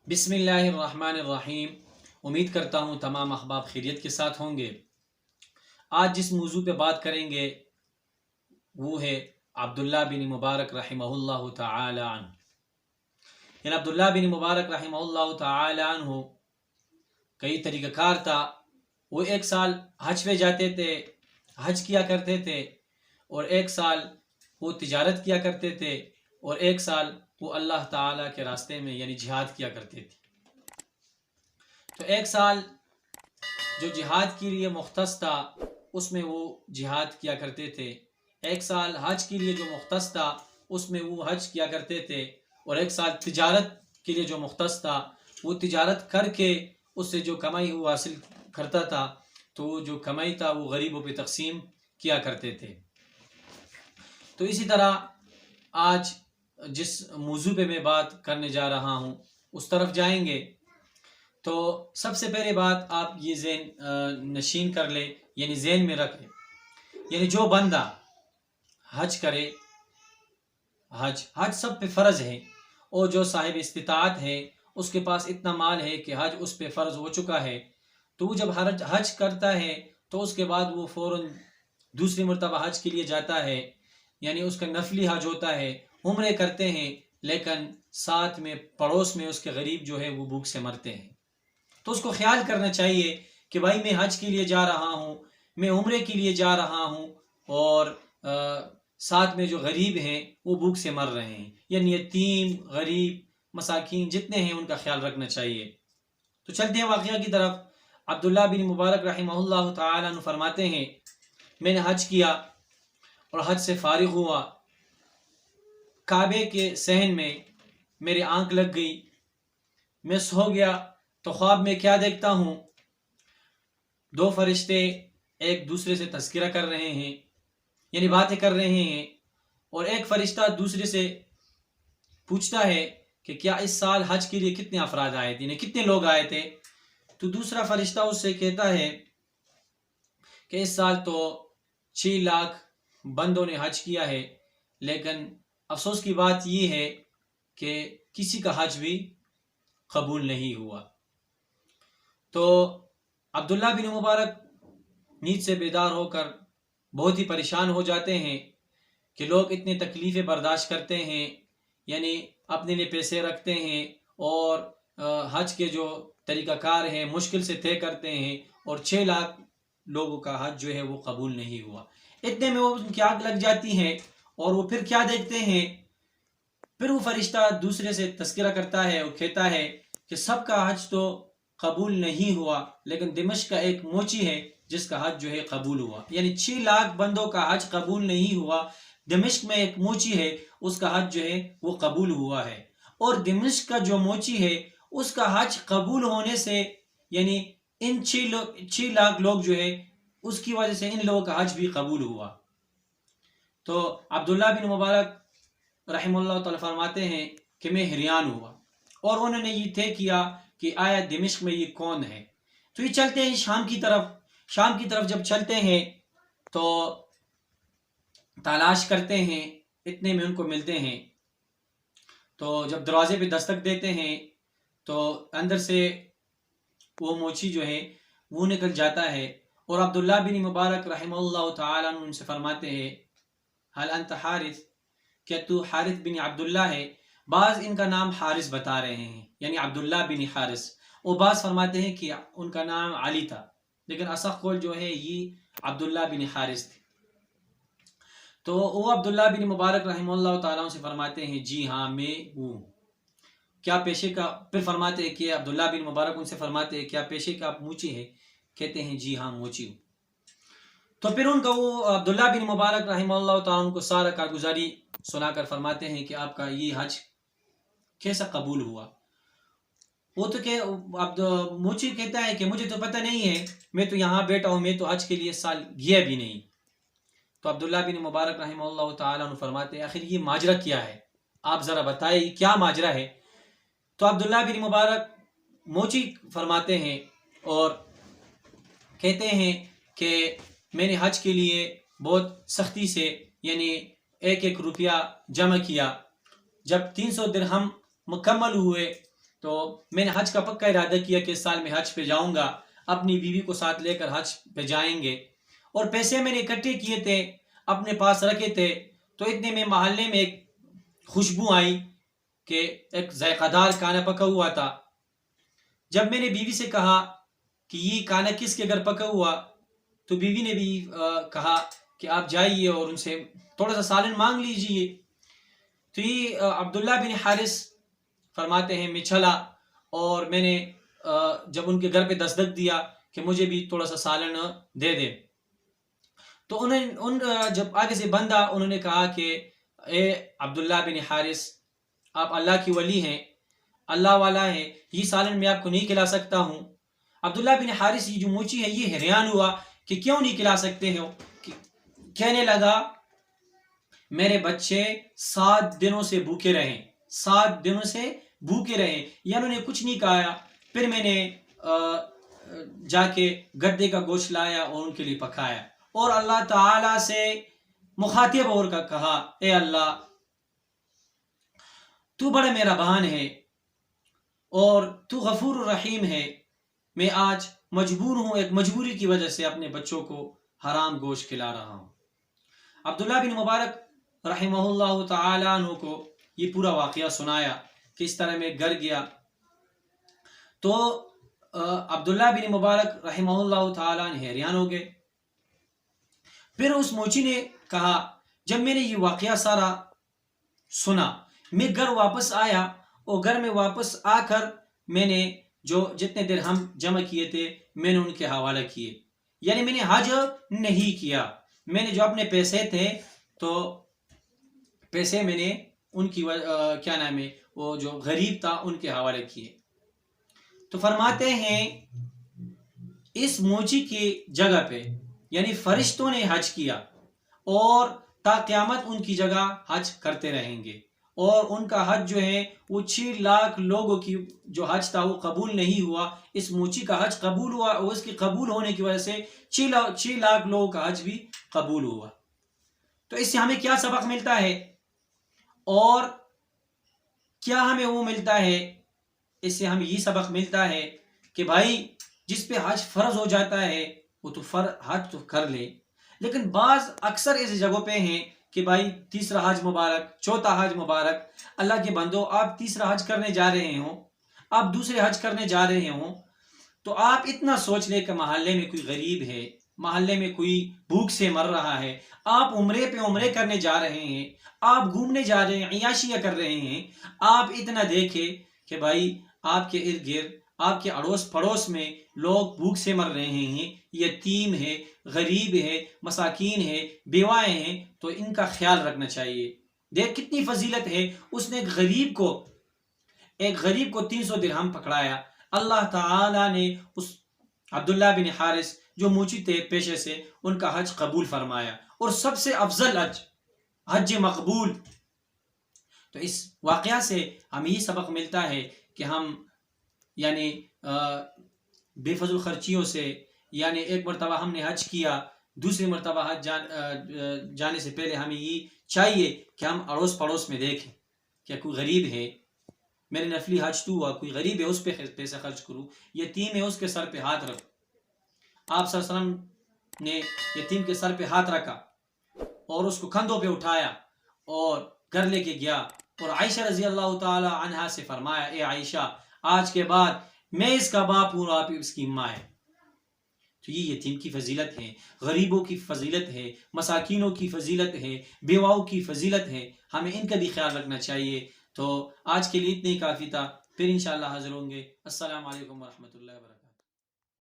بسم اللہ الرحمن الرحیم۔ امید کرتا ہوں تمام احباب خیریت کے ساتھ ہوں گے۔ آج جس موضوع پہ بات کریں گے وہ ہے عبداللہ بن مبارک رحمہ اللہ تعالی عنہ۔ یعنی عبداللہ بن مبارک رحمہ اللہ تعالی عنہ کئی طریقہ کار تھا۔ وہ ایک سال حج پہ جاتے تھے، حج کیا کرتے تھے، اور ایک سال وہ تجارت کیا کرتے تھے، اور ایک سال وہ اللہ تعالیٰ کے راستے میں یعنی جہاد کیا کرتے تھے۔ تو ایک سال جو جہاد کے لیے مختص تھا اس میں وہ جہاد کیا کرتے تھے، ایک سال حج کے لیے جو مختص تھا اس میں وہ حج کیا کرتے تھے، اور ایک سال تجارت کے لیے جو مختص تھا وہ تجارت کر کے اس سے جو کمائی وہ حاصل کرتا تھا تو وہ جو کمائی تھا وہ غریبوں پہ تقسیم کیا کرتے تھے۔ تو اسی طرح آج جس موضوع پہ میں بات کرنے جا رہا ہوں اس طرف جائیں گے۔ تو سب سے پہلے بات آپ یہ ذہن نشین کر لیں، یعنی ذہن میں رکھ لیں، یعنی جو بندہ حج کرے، حج سب پہ فرض ہے، اور جو صاحب استطاعت ہے اس کے پاس اتنا مال ہے کہ حج اس پہ فرض ہو چکا ہے، تو وہ جب حج کرتا ہے تو اس کے بعد وہ فوراً دوسری مرتبہ حج کے لیے جاتا ہے، یعنی اس کا نفلی حج ہوتا ہے، عمرے کرتے ہیں، لیکن ساتھ میں پڑوس میں اس کے غریب جو ہے وہ بھوک سے مرتے ہیں۔ تو اس کو خیال کرنا چاہیے کہ بھائی میں حج کے لیے جا رہا ہوں، میں عمرے کے لیے جا رہا ہوں، اور ساتھ میں جو غریب ہیں وہ بھوک سے مر رہے ہیں، یعنی یتیم، غریب، مساکین جتنے ہیں ان کا خیال رکھنا چاہیے۔ تو چلتے ہیں واقعہ کی طرف۔ عبداللہ بن مبارک رحمہ اللہ تعالی عنہ فرماتے ہیں میں نے حج کیا اور حج سے فارغ ہوا، کعبے کے صحن میں میری آنکھ لگ گئی، میں سو گیا تو خواب میں کیا دیکھتا ہوں، دو فرشتے ایک دوسرے سے تذکرہ کر رہے ہیں، یعنی باتیں کر رہے ہیں، اور ایک فرشتہ دوسرے سے پوچھتا ہے کہ کیا اس سال حج کے لیے کتنے افراد آئے تھے، یعنی کتنے لوگ آئے تھے؟ تو دوسرا فرشتہ اس سے کہتا ہے کہ اس سال تو 6 لاکھ بندوں نے حج کیا ہے، لیکن افسوس کی بات یہ ہے کہ کسی کا حج بھی قبول نہیں ہوا۔ تو عبداللہ بن مبارک نیند سے بیدار ہو کر بہت ہی پریشان ہو جاتے ہیں کہ لوگ اتنے تکلیفیں برداشت کرتے ہیں، یعنی اپنے لیے پیسے رکھتے ہیں اور حج کے جو طریقہ کار ہیں مشکل سے طے کرتے ہیں، اور 6 لاکھ لوگوں کا حج جو ہے وہ قبول نہیں ہوا۔ اتنے میں وہ ان کی آنکھ لگ جاتی ہے، اور وہ پھر کیا دیکھتے ہیں، پھر وہ فرشتہ دوسرے سے تذکرہ کرتا ہے اور کہتا ہے کہ سب کا حج تو قبول نہیں ہوا، لیکن دمشق کا ایک موچی ہے جس کا حج جو ہے قبول ہوا، یعنی 6 لاکھ بندوں کا حج قبول نہیں ہوا، دمشق میں ایک موچی ہے اس کا حج جو ہے وہ قبول ہوا ہے، اور دمشق کا جو موچی ہے اس کا حج قبول ہونے سے یعنی ان 6 لاکھ لوگ جو ہے اس کی وجہ سے ان لوگوں کا حج بھی قبول ہوا۔ تو عبداللہ بن مبارک رحمہ اللہ تعالی فرماتے ہیں کہ میں حیران ہوا، اور انہوں نے یہ طے کیا کہ آیا دمشق میں یہ کون ہے۔ تو یہ چلتے ہیں شام کی طرف جب چلتے ہیں تو تلاش کرتے ہیں، اتنے میں ان کو ملتے ہیں۔ تو جب دروازے پہ دستک دیتے ہیں تو اندر سے وہ موچی جو ہے وہ نکل جاتا ہے، اور عبداللہ بن مبارک رحمہ اللہ تعالیٰ ان سے فرماتے ہیں حل انت حارث، کیا تو حارث بن عبداللہ ہے؟ بعض ان کا نام حارث بتا رہے ہیں، یعنی عبداللہ بن حارث، اور بعض فرماتے ہیں کہ ان کا نام علی تھا، لیکن اصح قول جو ہے یہ عبداللہ بن حارث تھے۔ تو وہ عبداللہ بن مبارک رحمہ اللہ تعالیٰ سے فرماتے ہیں جی ہاں میں ہوں، کیا پیشے کا، پھر فرماتے ہیں کہ عبداللہ بن مبارک ان سے فرماتے ہیں کیا پیشے کا آپ موچی ہے؟ کہتے ہیں جی ہاں موچی ہوں۔ تو پھر ان کا وہ عبداللہ بن مبارک رحمہ اللہ تعالیٰ ان کو سارا کارگزاری سنا کر فرماتے ہیں کہ آپ کا یہ حج کیسا قبول ہوا؟ وہ تو کہ موچی کہتا ہے کہ مجھے تو پتہ نہیں ہے، میں تو یہاں بیٹھا ہوں، میں تو حج کے لیے سال گیا بھی نہیں۔ تو عبداللہ بن مبارک رحمہ اللہ تعالیٰ فرماتے ہیں آخر یہ ماجرا کیا ہے، آپ ذرا بتائیں کیا ماجرا ہے؟ تو عبداللہ بن مبارک موچی فرماتے ہیں اور کہتے ہیں کہ میں نے حج کے لیے بہت سختی سے یعنی 1 روپیہ جمع کیا، جب 300 درہم مکمل ہوئے تو میں نے حج کا پکا ارادہ کیا کہ اس سال میں حج پہ جاؤں گا، اپنی بیوی کو ساتھ لے کر حج پہ جائیں گے، اور پیسے میں نے اکٹھے کیے تھے، اپنے پاس رکھے تھے۔ تو اتنے میں محلے میں ایک خوشبو آئی کہ ایک ذائقہ دار کھانا پکا ہوا تھا۔ جب میں نے بیوی سے کہا کہ یہ کھانا کس کے گھر پکا ہوا، تو بیوی نے بھی کہا کہ آپ جائیے اور ان سے تھوڑا سا سالن مانگ لیجئے۔ تو یہ عبداللہ بن حارث فرماتے ہیں میں چلا اور میں نے جب ان کے گھر پہ دستک دیا کہ مجھے بھی تھوڑا سا سالن دے دے، تو جب آگے سے بندہ انہوں نے کہا کہ اے عبداللہ بن حارث، آپ اللہ کی ولی ہیں، اللہ والا ہے، یہ سالن میں آپ کو نہیں کھلا سکتا ہوں۔ عبداللہ بن حارث یہ جو موچی ہے یہ حیران ہوا کہ کیوں نہیں کھلا سکتے ہو؟ کہنے لگا میرے بچے 7 دنوں سے بھوکے رہے، 7 دنوں سے بھوکے رہے، یا انہوں نے کچھ نہیں کھایا۔ پھر میں نے جا کے گدے کا گوشت لایا اور ان کے لیے پکایا، اور اللہ تعالی سے مخاطب اور کا کہا اے اللہ تو بڑا مہربان ہے اور تو غفور الرحیم ہے، میں آج مجبور ہوں، ایک مجبوری کی وجہ سے اپنے بچوں کو حرام گوشت کھلا رہا ہوں۔ عبداللہ بن مبارک رحمہ اللہ تعالی عنہ کو یہ پورا واقعہ سنایا کہ اس طرح میں گھر گیا، تو عبداللہ بن مبارک رحمہ اللہ تعالی عنہ حیران ہو گئے۔ پھر اس موچی نے کہا جب میں نے یہ واقعہ سارا سنا، میں گھر واپس آیا، اور گھر میں واپس آ کر میں نے جو جتنے درہم جمع کیے تھے میں نے ان کے حوالہ کیے، یعنی میں نے حج نہیں کیا، میں نے جو اپنے پیسے تھے تو پیسے میں نے ان کی کیا نام ہے وہ جو غریب تھا ان کے حوالے کیے۔ تو فرماتے ہیں اس موچی کی جگہ پہ یعنی فرشتوں نے حج کیا، اور تا قیامت ان کی جگہ حج کرتے رہیں گے، اور ان کا حج جو ہے وہ 6 لاکھ لوگوں کی جو حج تھا وہ قبول نہیں ہوا، اس موچی کا حج قبول ہوا، اور اس کی قبول ہونے کی وجہ سے 6 لاکھ لوگوں کا حج بھی قبول ہوا۔ تو اس سے ہمیں کیا سبق ملتا ہے، اور کیا ہمیں وہ ملتا ہے؟ اس سے ہمیں یہ سبق ملتا ہے کہ بھائی جس پہ حج فرض ہو جاتا ہے وہ تو حج تو کر لے، لیکن بعض اکثر ایسی جگہوں پہ ہیں کہ بھائی تیسرا حج مبارک، چوتھا حج مبارک، اللہ کے بندو آپ تیسرا حج کرنے جا رہے ہوں، آپ دوسرے حج کرنے جا رہے ہوں، تو آپ اتنا سوچ لیں کہ محلے میں کوئی غریب ہے، محلے میں کوئی بھوک سے مر رہا ہے، آپ عمرے پہ عمرے کرنے جا رہے ہیں، آپ گھومنے جا رہے ہیں، عیاشیاں کر رہے ہیں، آپ اتنا دیکھیں کہ بھائی آپ کے ارد گرد، آپ کے اڑوس پڑوس میں لوگ بھوک سے مر رہے ہیں، یتیم ہے، غریب ہے، مساکین ہے، بیوائیں ہیں، تو ان کا خیال رکھنا چاہیے۔ دیکھ کتنی فضیلت ہے، اس نے ایک غریب کو 300 درہم پکڑایا، اللہ تعالی نے اس عبداللہ بن حارث جو موچی تھے پیشے سے ان کا حج قبول فرمایا، اور سب سے افضل حج مقبول۔ تو اس واقعہ سے ہمیں یہ سبق ملتا ہے کہ ہم یعنی بے فضل خرچیوں سے، یعنی ایک مرتبہ ہم نے حج کیا، دوسری مرتبہ حج جانے سے پہلے ہمیں یہ چاہیے کہ ہم اڑوس پڑوس میں دیکھیں کہ کوئی غریب ہے، میرے نفلی حج تو ہوا، کوئی غریب ہے اس پہ پیسہ خرچ کروں، یتیم ہے اس کے سر پہ ہاتھ رکھو۔ آپ صلی اللہ علیہ وسلم نے یتیم کے سر پہ ہاتھ رکھا اور اس کو کندھوں پہ اٹھایا اور گھر لے کے گیا، اور عائشہ رضی اللہ تعالی عنہا سے فرمایا اے عائشہ آج کے بعد میں اس کا باپ ہوں اور آپ اس کی ماں ہے۔ تو یہ یتیم کی فضیلت ہے، غریبوں کی فضیلت ہے، مساکینوں کی فضیلت ہے، بیواؤں کی فضیلت ہے، ہمیں ان کا بھی خیال رکھنا چاہیے۔ تو آج کے لیے اتنا ہی کافی تھا، پھر انشاءاللہ حاضر ہوں گے۔ السلام علیکم ورحمۃ اللہ وبرکاتہ۔